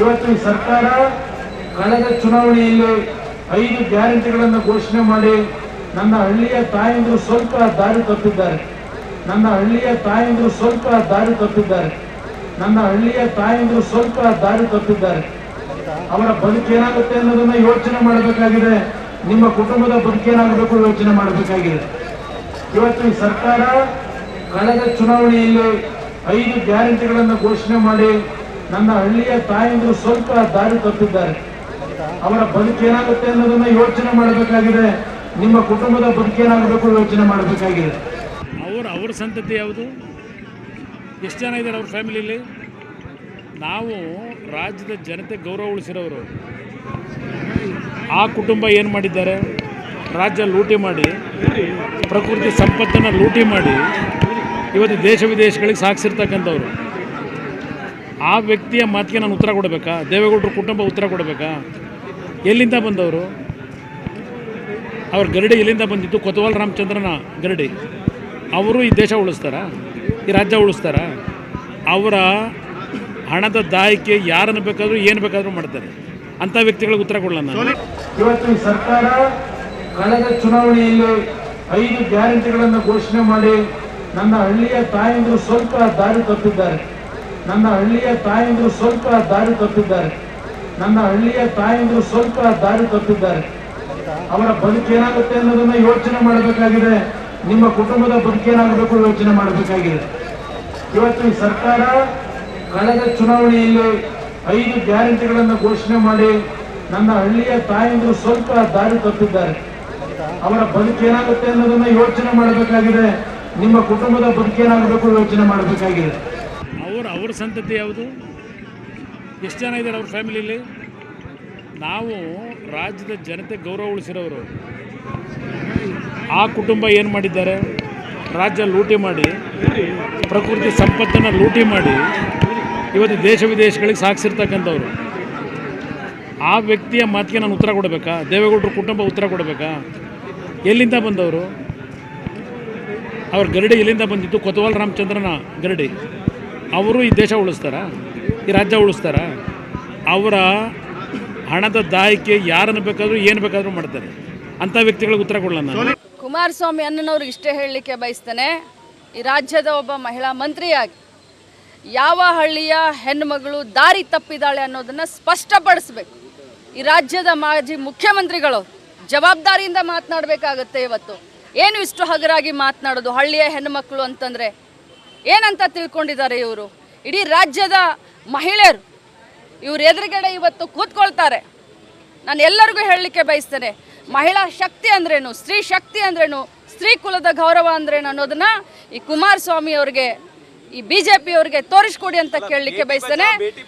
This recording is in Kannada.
ಇವತ್ತು ಈ ಸರ್ಕಾರ ಕಳೆದ ಚುನಾವಣೆಯಲ್ಲಿ 5 ಗ್ಯಾರಂಟಿಗಳನ್ನು ಘೋಷಣೆ ಮಾಡಿ ನನ್ನ ಹಳ್ಳಿಯ ತಾಯಂದಿರು ಸ್ವಲ್ಪ ದಾರಿ ತಪ್ಪಿದ್ದಾರೆ. ನನ್ನ ಹಳ್ಳಿಯ ತಾಯಂದಿರು ಸ್ವಲ್ಪ ದಾರಿ ತಪ್ಪಿದ್ದಾರೆ. ನನ್ನ ಹಳ್ಳಿಯ ತಾಯಂದಿರು ಸ್ವಲ್ಪ ದಾರಿ ತಪ್ಪಿದ್ದಾರೆ. ಅವರ ಬದುಕೇನಾಗುತ್ತೆ ಅನ್ನೋದನ್ನ ಯೋಚನೆ ಮಾಡಬೇಕಾಗಿದೆ. ನಿಮ್ಮ ಕುಟುಂಬದ ಬದುಕೇನಾಗಬೇಕು ಯೋಚನೆ ಮಾಡಬೇಕಾಗಿದೆ. ಇವತ್ತು ಈ ಸರ್ಕಾರ ಕಳೆದ ಚುನಾವಣೆಯಲ್ಲಿ 5 ಗ್ಯಾರಂಟಿಗಳನ್ನು ಘೋಷಣೆ ಮಾಡಿ ನನ್ನ ಹಳ್ಳಿಯ ತಾಯಂದಿರು ಸ್ವಲ್ಪ ದಾರಿ ತಪ್ಪಿದ್ದಾರೆ. ಅವರ ಬದುಕೇನಾಗುತ್ತೆ ಅನ್ನೋದನ್ನ ಯೋಚನೆ ಮಾಡಬೇಕಾಗಿದೆ. ನಿಮ್ಮ ಕುಟುಂಬದ ಬದುಕೇನಾಗಬೇಕು ಯೋಚನೆ ಮಾಡಬೇಕಾಗಿದೆ. ಅವ್ರ ಸಂತತಿ ಯಾವುದು? ಎಷ್ಟು ಜನ ಇದ್ದಾರೆ ಅವ್ರ ಫ್ಯಾಮಿಲಿಯಲ್ಲಿ? ನಾವು ರಾಜ್ಯದ ಜನತೆ ಗೌರವ ಉಳಿಸಿರೋರು. ಆ ಕುಟುಂಬ ಏನು ಮಾಡಿದ್ದಾರೆ? ರಾಜ್ಯ ಲೂಟಿ ಮಾಡಿ, ಪ್ರಕೃತಿ ಸಂಪತ್ತನ್ನು ಲೂಟಿ ಮಾಡಿ ಇವತ್ತು ದೇಶ ವಿದೇಶಗಳಿಗೆ ಸಾಗಿಸಿರ್ತಕ್ಕಂಥವ್ರು. ಆ ವ್ಯಕ್ತಿಯ ಮಾತಿಗೆ ನಾನು ಉತ್ತರ ಕೊಡಬೇಕಾ? ದೇವೇಗೌಡರ ಕುಟುಂಬ ಉತ್ತರ ಕೊಡಬೇಕಾ? ಎಲ್ಲಿಂದ ಬಂದವರು? ಅವ್ರ ಗರಡಿ ಎಲ್ಲಿಂದ ಬಂದಿತ್ತು? ಕೊತ್ವಾಲ್ ರಾಮಚಂದ್ರನ ಗರಡಿ. ಅವರು ಈ ದೇಶ ಉಳಿಸ್ತಾರಾ? ಈ ರಾಜ್ಯ ಉಳಿಸ್ತಾರಾ? ಅವರ ಹಣದ ದಾಯಿಕೆ ಯಾರನ್ನು ಬೇಕಾದರೂ ಏನು ಬೇಕಾದರೂ ಮಾಡ್ತಾರೆ. ಅಂಥ ವ್ಯಕ್ತಿಗಳಿಗೆ ಉತ್ತರ ಕೊಡಲ್ಲ ನಾನು. ಇವತ್ತು ಈ ಸರ್ಕಾರ ಕಳೆದ ಚುನಾವಣೆಯಲ್ಲಿ 5 ಗ್ಯಾರಂಟಿಗಳನ್ನು ಘೋಷಣೆ ಮಾಡಿ ನನ್ನ ಹಳ್ಳಿಯ ತಾಯಂದಿರು ಸ್ವಲ್ಪ ದಾರಿ ತಪ್ಪಿದ್ದಾರೆ. ನನ್ನ ಹಳ್ಳಿಯ ತಾಯಂದಿರು ಸ್ವಲ್ಪ ದಾರಿ ತಪ್ಪಿದ್ದಾರೆ. ನನ್ನ ಹಳ್ಳಿಯ ತಾಯಂದಿರು ಸ್ವಲ್ಪ ದಾರಿ ತಪ್ಪಿದ್ದಾರೆ. ಅವರ ಬದುಕೇನಾಗುತ್ತೆ ಅನ್ನೋದನ್ನ ಯೋಚನೆ ಮಾಡಬೇಕಾಗಿದೆ. ನಿಮ್ಮ ಕುಟುಂಬದ ಬದುಕೇನಾಗಬೇಕು ಯೋಚನೆ ಮಾಡಬೇಕಾಗಿದೆ. ಇವತ್ತು ಈ ಸರ್ಕಾರ ಕಳೆದ ಚುನಾವಣೆಯಲ್ಲಿ 5 ಗ್ಯಾರಂಟಿಗಳನ್ನು ಘೋಷಣೆ ಮಾಡಿ ನನ್ನ ಹಳ್ಳಿಯ ತಾಯಂದಿರು ಸ್ವಲ್ಪ ದಾರಿ ತಪ್ಪಿದ್ದಾರೆ. ಅವರ ಬದುಕೇನಾಗುತ್ತೆ ಅನ್ನೋದನ್ನ ಯೋಚನೆ ಮಾಡಬೇಕಾಗಿದೆ. ನಿಮ್ಮ ಕುಟುಂಬದ ಬದುಕೇನಾಗಬೇಕು ಯೋಚನೆ ಮಾಡಬೇಕಾಗಿದೆ. ಅವ್ರ ಸಂತತಿ ಯಾವುದು? ಎಷ್ಟು ಜನ ಇದ್ದಾರೆ ಅವ್ರ ಫ್ಯಾಮಿಲಿಯಲ್ಲಿ? ನಾವು ರಾಜ್ಯದ ಜನತೆ ಗೌರವ ಉಳಿಸಿರೋರು. ಆ ಕುಟುಂಬ ಏನು ಮಾಡಿದ್ದಾರೆ? ರಾಜ್ಯ ಲೂಟಿ ಮಾಡಿ, ಪ್ರಕೃತಿ ಸಂಪತ್ತನ್ನು ಲೂಟಿ ಮಾಡಿ ಇವತ್ತು ದೇಶ ವಿದೇಶಗಳಿಗೆ ಸಾಗಿಸಿರ್ತಕ್ಕಂಥವ್ರು. ಆ ವ್ಯಕ್ತಿಯ ಮಾತಿಗೆ ನಾನು ಉತ್ತರ ಕೊಡಬೇಕಾ? ದೇವೇಗೌಡರ ಕುಟುಂಬ ಉತ್ತರ ಕೊಡಬೇಕಾ? ಎಲ್ಲಿಂದ ಬಂದವರು? ಅವ್ರ ಗರಡಿ ಎಲ್ಲಿಂದ ಬಂದಿತ್ತು? ಕೊತ್ವಾಲ್ ರಾಮಚಂದ್ರನ ಗರಡಿ. ಅವರು ಈ ದೇಶ ಉಳಿಸ್ತಾರಾ? ಈ ರಾಜ್ಯ ಉಳಿಸ್ತಾರಾ? ಅವರ ಹಣದ ದಾಯಿಕೆ ಯಾರನ್ನು ಬೇಕಾದರೂ ಏನು ಬೇಕಾದರೂ ಮಾಡ್ತಾರೆ. ಅಂಥ ವ್ಯಕ್ತಿಗಳಿಗೆ ಉತ್ತರ ಕೊಡಲ್ಲ ನಾನು. ಕುಮಾರಸ್ವಾಮಿ ಅಣ್ಣನವ್ರಿಗೆ ಇಷ್ಟೇ ಹೇಳಲಿಕ್ಕೆ ಬಯಸ್ತೇನೆ. ಈ ರಾಜ್ಯದ ಒಬ್ಬ ಮಹಿಳಾ ಮಂತ್ರಿಯಾಗಿ ಯಾವ ಹಳ್ಳಿಯ ಹೆಣ್ಣುಮಗಳು ದಾರಿ ತಪ್ಪಿದ್ದಾಳೆ ಅನ್ನೋದನ್ನು ಸ್ಪಷ್ಟಪಡಿಸ್ಬೇಕು. ಈ ರಾಜ್ಯದ ಮಾಜಿ ಮುಖ್ಯಮಂತ್ರಿಗಳು ಜವಾಬ್ದಾರಿಯಿಂದ ಮಾತನಾಡಬೇಕಾಗತ್ತೆ. ಇವತ್ತು ಏನು ಇಷ್ಟು ಹಗರಾಗಿ ಮಾತನಾಡೋದು? ಹಳ್ಳಿಯ ಹೆಣ್ಣುಮಕ್ಕಳು ಅಂತಂದರೆ ಏನಂತ ತಿಳ್ಕೊಂಡಿದ್ದಾರೆ ಇವರು? ಇಡೀ ರಾಜ್ಯದ ಮಹಿಳೆಯರು ಇವ್ರ ಎದುರುಗಡೆ ಇವತ್ತು ಕೂತ್ಕೊಳ್ತಾರೆ. ನಾನು ಎಲ್ಲರಿಗೂ ಹೇಳಲಿಕ್ಕೆ ಬಯಸ್ತೇನೆ, ಮಹಿಳಾ ಶಕ್ತಿ ಅಂದ್ರೇನು, ಸ್ತ್ರೀ ಶಕ್ತಿ ಅಂದ್ರೇನು, ಸ್ತ್ರೀ ಕುಲದ ಗೌರವ ಅಂದ್ರೇನು ಅನ್ನೋದನ್ನ ಈ ಕುಮಾರಸ್ವಾಮಿ ಅವರಿಗೆ, ಈ BJP ಅವರಿಗೆ ತೋರಿಸ್ಕೊಡಿ ಅಂತ ಕೇಳಲಿಕ್ಕೆ ಬಯಸ್ತೇನೆ.